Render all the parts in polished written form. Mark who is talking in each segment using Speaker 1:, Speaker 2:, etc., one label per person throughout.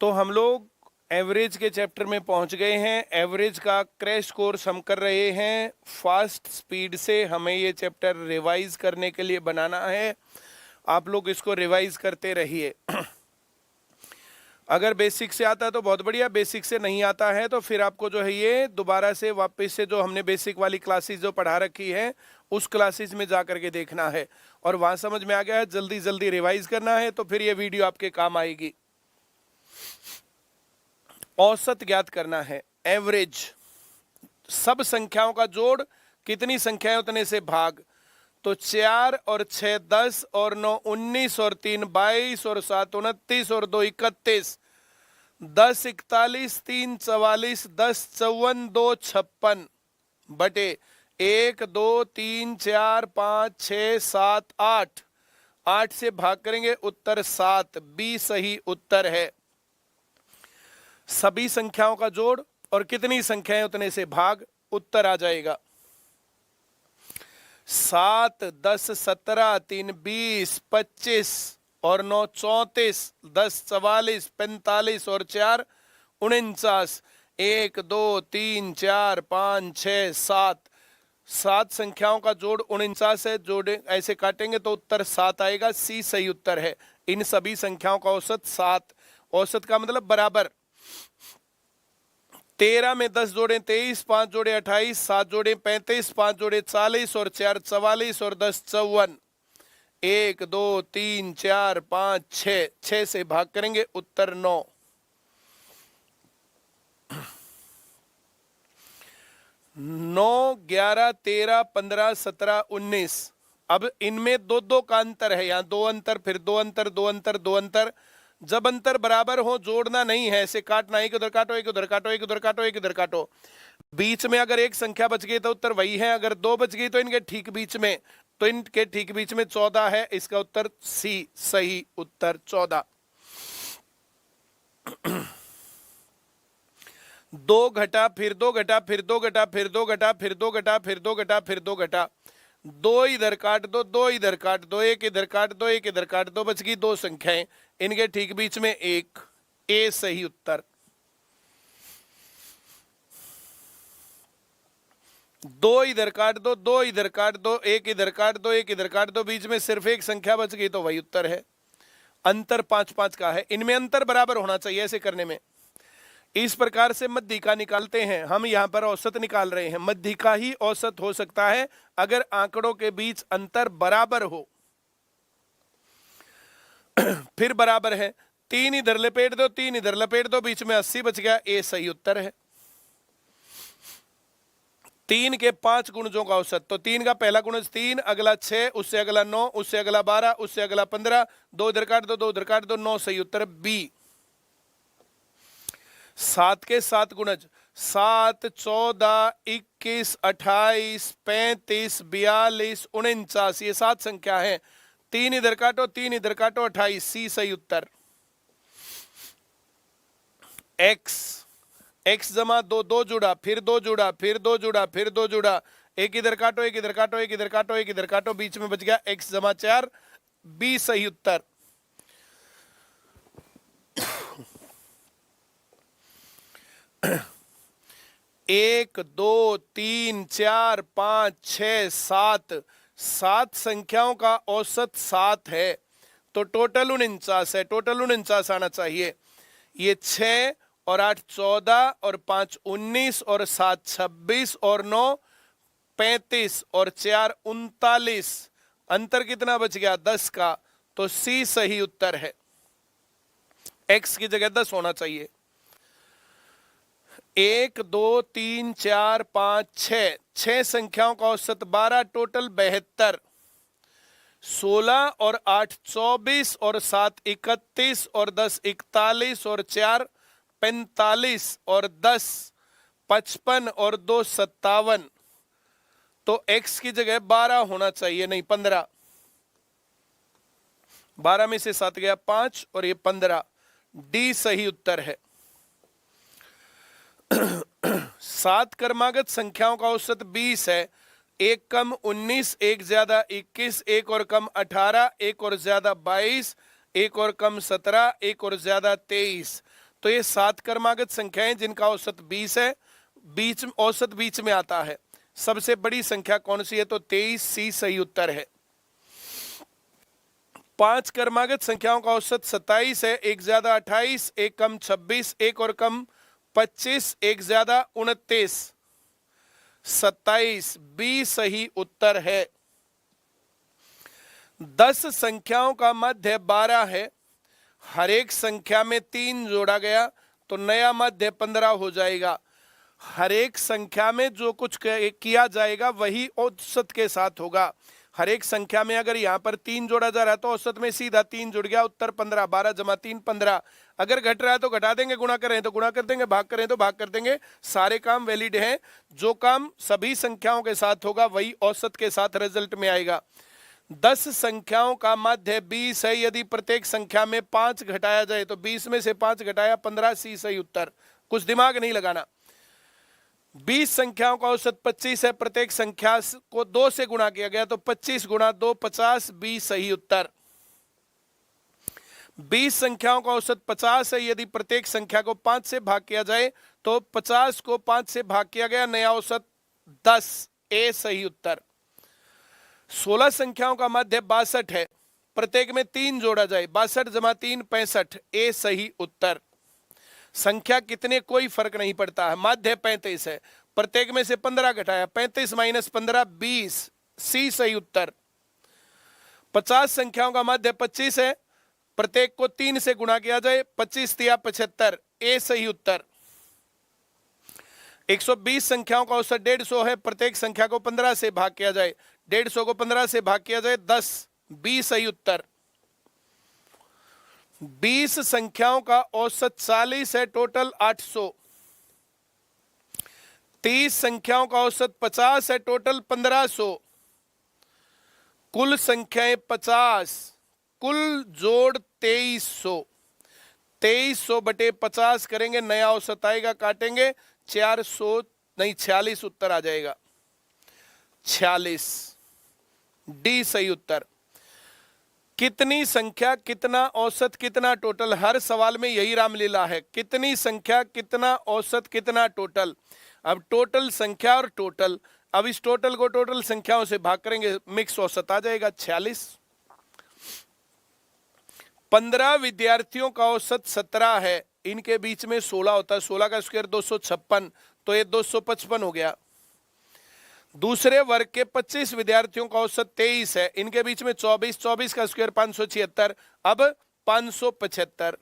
Speaker 1: तो हम लोग एवरेज के चैप्टर में पहुंच गए हैं। एवरेज का क्रैश कोर्स हम कर रहे हैं फास्ट स्पीड से। हमें ये चैप्टर रिवाइज करने के लिए बनाना है। आप लोग इसको रिवाइज करते रहिए। अगर बेसिक से आता है तो बहुत बढ़िया, बेसिक से नहीं आता है तो फिर आपको जो है ये दोबारा से वापस से जो हमने बेसिक वाली क्लासेस जो पढ़ा रखी है उस क्लासेस में जा करके देखना है, और वहां समझ में आ गया है जल्दी जल्दी रिवाइज करना है, तो फिर ये वीडियो आपके काम आएगी। औसत ज्ञात करना है, एवरेज। सब संख्याओं का जोड़, कितनी संख्याएं उतने से भाग। तो 4 और 6 10 और 9 19 और 3 22 और 7 29 और 2 31, 10 41 3 44, 10 54 2 56 बटे 1 2 3 4 5 6 7 8। 8 से भाग करेंगे, उत्तर 7, बी सही उत्तर है। सभी संख्याओं का जोड़ और कितनी संख्याएं उतने से भाग, उत्तर आ जाएगा। 7 10 17 3 20 25 और 9 34, 10 44 45 और 4 49, 1 2 3 4 5 6 7। 7 संख्याओं का जोड़ 49 है, जोड़े ऐसे काटेंगे तो उत्तर 7 आएगा, सी सही उत्तर है। इन सभी संख्याओं का औसत 7। औसत का मतलब बराबर। 13 में 10 जोड़े 23, 5 जोड़े 28, 7 जोड़े 35, 5 जोड़े 40 और 4 44 और 10 54। 1 2 3 4 5 6, 6 से भाग करेंगे, उत्तर 9। 9 11 13 15 17 19। अब इनमें दो दो का अंतर है, यहां 2 अंतर, फिर 2 अंतर, 2 अंतर, 2 अंतर। जब अंतर बराबर हो जोड़ना नहीं है, ऐसे काटना, एक उधर काटो, एक उधर काटो, एक उधर काटो, एक इधर काटो। बीच में अगर एक संख्या बच गई तो उत्तर वही है, अगर 2 बच गई तो इनके ठीक बीच में, तो इनके ठीक बीच में 14 है, इसका उत्तर सी सही उत्तर 14। 2 घटा, फिर 2 घटा, फिर 2 घटा, फिर 2 घटा, फिर 2 घटा, फिर 2 घटा, फिर 2 घटा। 2 इधर काट दो, 2 इधर काट दो, 1 इधर काट दो, 1 इधर काट दो, बच गई 2 संख्याएं, इनके ठीक बीच में 1, ए सही उत्तर। 2 इधर काट दो, 2 इधर काट दो, 1 इधर काट दो, 1 इधर काट दो, बीच में सिर्फ एक संख्या बच गई तो वही उत्तर है। अंतर 5 5 का है, इनमें अंतर बराबर होना चाहिए ऐसे करने में। इस प्रकार से मध्यिका निकालते हैं हम, यहां पर औसत निकाल रहे हैं। मध्यिका ही औसत हो सकता है अगर आंकड़ों के बीच अंतर बराबर हो। फिर बराबर है, 3 इधर लपेट दो, 3 इधर लपेट दो, बीच में 80 बच गया, ए सही उत्तर है। 3 के 5 गुणजों का औसत, तो 3 का पहला गुणज 3, अगला 6, उससे अगला 9, उससे अगला 12, उससे अगला 15, 2 इधर काट दो, 2 इधर काट दो, 9 सही उत्तर बी। 7 के 7 गुणज, 7 14 21 28 35 42 49, ये 7 संख्या है। 3 इधर काटो, 3 इधर काटो, 28, सी सही उत्तर। x, x जमा 2, 2 जुड़ा, फिर 2 जुड़ा, फिर 2 जुड़ा, फिर 2 जुड़ा, 1 इधर काटो, 1 इधर काटो, 1 इधर काटो, 1 इधर काटो, बीच में बच गया x जमा 4, बी सही उत्तर। 1 2 3 4 5 6 7, 7 संख्याओं का औसत 7 है, तो टोटल 49 है, टोटल 49 आना चाहिए। ये 6 और 8 14 और 5 19 और 7 26 और 9 35 और 4 39, अंतर कितना बच गया 10 का, तो सी सही उत्तर है। x की जगह 10 होना चाहिए। 1 2 3 4 5 6, 6 संख्याओं का औसत 12, टोटल 72। 16 और 8 24 और 7 31 और 10 41 और 4 45 और 10 55 और 2 57, तो x की जगह 12 होना चाहिए, नहीं 15। 12 में से 7 गया 5 और ये 15, डी सही उत्तर है। 7 क्रमागत संख्याओं का औसत 20 है। 1 कम 19, 1 ज्यादा 21, 1 और कम 18, 1 और ज्यादा 22, 1 और कम 17, 1 और ज्यादा 23, तो ये 7 क्रमागत संख्याएं जिनका औसत 20 है, औसत बीच में आता है। सबसे बड़ी संख्या कौन सी है? तो 23, सी सही उत्तर है। 5 क्रमागत संख्याओं का औसत 27 है, एक ज्यादा 28, एक कम 26, एक और कम 25, एक ज्यादा 29, 27, बी सही उत्तर है। 10 संख्याओं का मध्य 12 है, हर एक संख्या में 3 जोड़ा गया तो नया मध्य 15 हो जाएगा। हर एक संख्या में जो कुछ किया जाएगा वही औसत के साथ होगा। हर एक संख्या में अगर यहाँ पर 3 जोड़ा जा रहा है तो औसत में सीधा 3 जुड़ गया, उत्तर 15, 12 जमा 3 15। अगर घट रहा है तो घटा देंगे, गुणा कर रहे हैं तो गुणा कर देंगे, भाग कर रहे हैं तो भाग कर देंगे। सारे काम वैलिड हैं। जो काम सभी संख्याओं के साथ होगा वही औसत के साथ रिजल्ट में आएगा। 10 संख्याओं का मध्य 20 है, यदि प्रत्येक संख्या में 5 घटाया जाए तो 20 में से 5 घटाया 15, सी सही उत्तर। कुछ दिमाग नहीं लगाना। 20 संख्याओं का औसत 25 है, प्रत्येक संख्या को 2 से गुणा किया गया तो 25 गुणा 2 50, बी सही उत्तर। 20 संख्याओं का औसत 50 है, यदि प्रत्येक संख्या को 5 से भाग किया जाए तो 50 को 5 से भाग किया गया, नया औसत 10, ए सही उत्तर। 16 संख्याओं का मध्य 62 है, प्रत्येक में 3 जोड़ा जाए, 62 जमा 3 65, ए सही उत्तर। संख्या कितने कोई फर्क नहीं पड़ता है, मध्य 35 है, प्रत्येक में से 15 घटाया 35 माइनस 15 20, सी सही उत्तर। 50 संख्याओं का मध्य 25 है, प्रत्येक को 3 से गुणा किया जाए 25 तिया 75, ए सही उत्तर। 120 संख्याओं का औसत 150 है, प्रत्येक संख्या को 15 से भाग किया जाए, 150 को 15 से भाग किया जाए 10, बी सही उत्तर। 20 संख्याओं का औसत 40 है, टोटल 800। 30 संख्याओं का औसत 50 है, टोटल 1500। कुल संख्याएं 50, कुल जोड़ 2300। 2300 बटे 50 करेंगे, नया औसत आएगा, काटेंगे 400 नहीं 46 उत्तर आ जाएगा। 46, डी सही उत्तर। कितनी संख्या कितना औसत कितना टोटल, हर सवाल में यही रामलीला है। कितनी संख्या कितना औसत कितना टोटल। अब टोटल संख्या और टोटल, अब इस टोटल को टोटल संख्याओं से भाग करेंगे, मिक्स औसत आ जाएगा 46। 15 विद्यार्थियों का औसत 17 है, इनके बीच में 16 होता है, 16 का स्क्वायर 256, तो ये 255 हो गया। दूसरे वर्ग के 25 विद्यार्थियों का औसत 23 है, इनके बीच में 24, 24 का स्क्वायर 576, अब 575।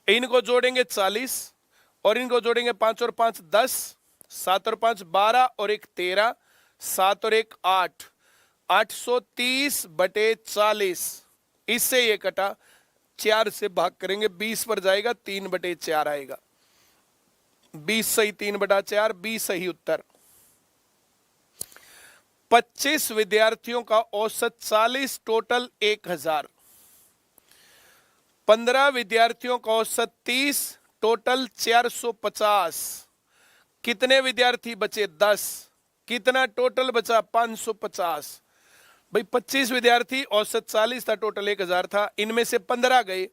Speaker 1: इनको जोड़ेंगे 40 और इनको जोड़ेंगे 5 और 5 10, 7 और 5 12 और 1 13, 7 और 1 8, 830 बटे 40। इससे ये कटा, 4 से भाग करेंगे 20 पर जाएगा, 3 बटे 4 आएगा। 20 सही 3 बटा 4, 20 सही उत्तर। 25 विद्यार्थियों का औसत 40, टोटल 1000। 15 विद्यार्थियों का औसत 30, टोटल 450। कितने विद्यार्थी बचे? 10। कितना टोटल बचा? 550। भाई 25 विद्यार्थी, औसत 40 था, टोटल 1000 था, इनमें से 15 गए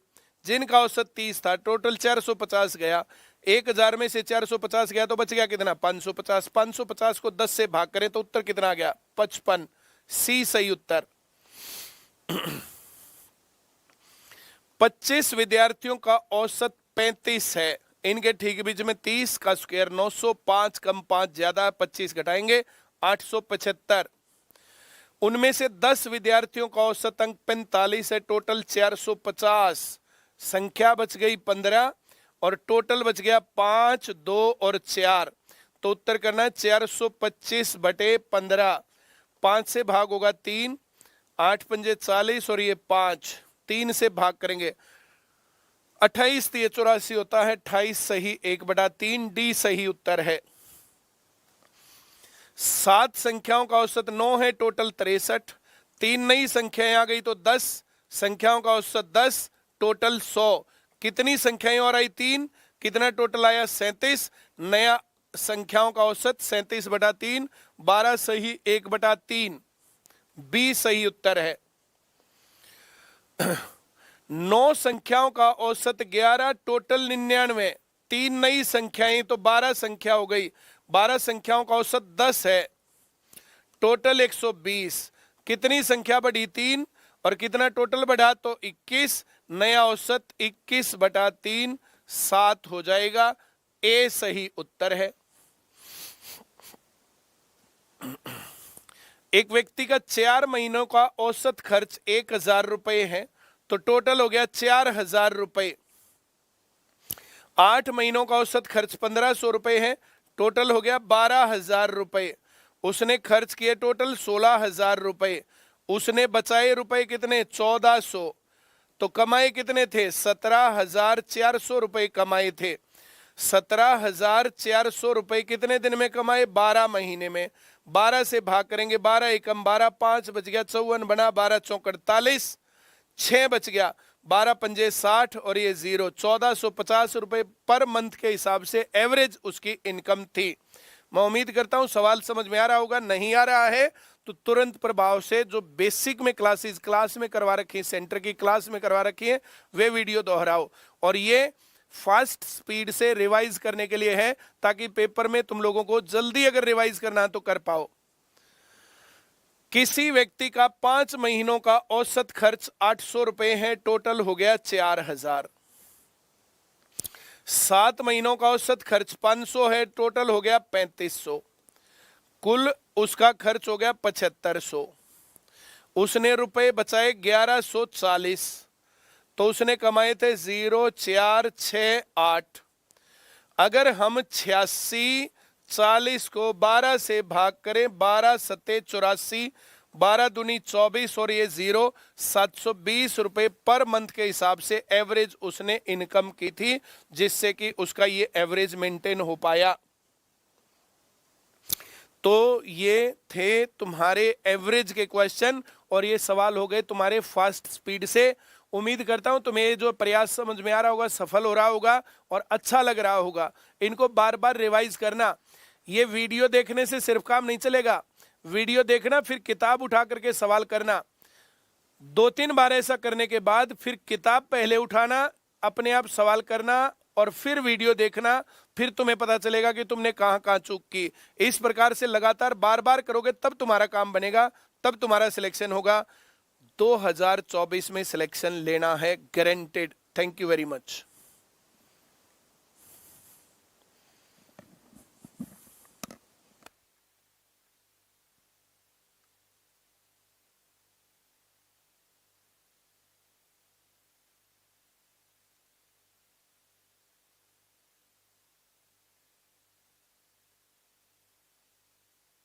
Speaker 1: जिनका औसत 30 था, टोटल 450 गया। 1000 में से 450 गया तो बच गया कितना? 550। 550 को 10 से भाग करें तो उत्तर कितना आ गया? 55, सी सही उत्तर। 25 विद्यार्थियों का औसत 35 है, इनके ठीक बीच में 30 का स्क्वायर 900, 5 कम 5 ज्यादा, 25 घटाएंगे 875। उनमें से 10 विद्यार्थियों का औसत अंक 45 है, टोटल 450। संख्या बच गई 15 और टोटल बच गया 5, 2 और 4, तो उत्तर करना है 425 बटे 15। 5 से भाग होगा 3, 8 पंजे 40 और ये 5, 3 से भाग करेंगे 28, तो ये 84 होता है। 28 सही, 1/3, डी सही उत्तर है। 7 संख्याओं का औसत 9 है, टोटल 63। 3 नई संख्याएं आ गई तो 10 संख्याओं का औसत 10, टोटल 100। कितनी संख्याएं और आई? 3। कितना टोटल आया? 37। नया संख्याओं का औसत 37/3, 12 सही, 1/3, बी सही उत्तर है। 9 संख्याओं का औसत 11, टोटल 99, 3 नई संख्याएं तो 12 संख्या हो गई। 12 संख्याओं का औसत 10 है, टोटल 120। कितनी संख्या बढ़ी? 3। और कितना टोटल बढ़ा? तो 21। नया औसत 21/3 7 हो जाएगा। ए सही उत्तर है। एक व्यक्ति का 4 महीनों का औसत खर्च 1000 रुपए है, तो टोटल हो गया 4000 रुपए। 8 महीनों का औसत खर्च 1500 रुपए है, टोटल हो गया 12000 रुपए। उसने खर्च किए टोटल 16000 रुपए। उसने बचाए रुपए कितने? 1400। तो कमाए कितने थे? 17400 रुपए कमाए थे। 17400 रुपए कितने दिन में कमाए? 12 महीने में। 12 से भाग करेंगे, 12 एकम 12, 5 बच गया 54 बना, 12 चौक 48, 6 बच गया, 12 पंजे 60 और ये 0। 1450 रुपए पर मंथ के हिसाब से एवरेज उसकी इनकम थी। मैं उम्मीद करता हूं सवाल समझ में आ रहा होगा। नहीं आ रहा है तो तुरंत प्रभाव से जो बेसिक में क्लास में करवा रखी है, सेंटर की क्लास में करवा रखी है, वे वीडियो दोहराओ। और ये फास्ट स्पीड से रिवाइज करने के लिए है, ताकि पेपर में तुम लोगों को जल्दी अगर रिवाइज करना है तो कर पाओ। किसी व्यक्ति का 5 महीनों का औसत खर्च 800 रुपए है, टोटल हो गया 4000। 7 महीनों का औसत खर्च 500 है, टोटल हो गया 3500। कुल उसका खर्च हो गया 7500। उसने रुपए बचाए 1140, तो उसने कमाए थे 0468। अगर हम 86 40 को 12 से भाग करें, 12 सत्ते 84, 12 दूनी 24 और ये 0, 720 रुपए पर मंथ के हिसाब से एवरेज उसने इनकम की थी, जिससे कि उसका ये एवरेज मेंटेन हो पाया। तो ये थे तुम्हारे एवरेज के क्वेश्चन और ये सवाल हो गए तुम्हारे फास्ट स्पीड से। उम्मीद करता हूं तुम्हें ये जो प्रयास समझ में आ रहा होगा, सफल हो रहा होगा और अच्छा लग रहा होगा। इनको बार बार रिवाइज करना। ये वीडियो देखने से सिर्फ काम नहीं चलेगा, वीडियो देखना फिर किताब उठा करके सवाल करना। 2-3 बार ऐसा करने के बाद फिर किताब पहले उठाना, अपने आप सवाल करना और फिर वीडियो देखना, फिर तुम्हें पता चलेगा कि तुमने कहां कहां चूक की। इस प्रकार से लगातार बार बार करोगे तब तुम्हारा काम बनेगा, तब तुम्हारा सिलेक्शन होगा। 2024 में सिलेक्शन लेना है, guaranteed. Thank you very much.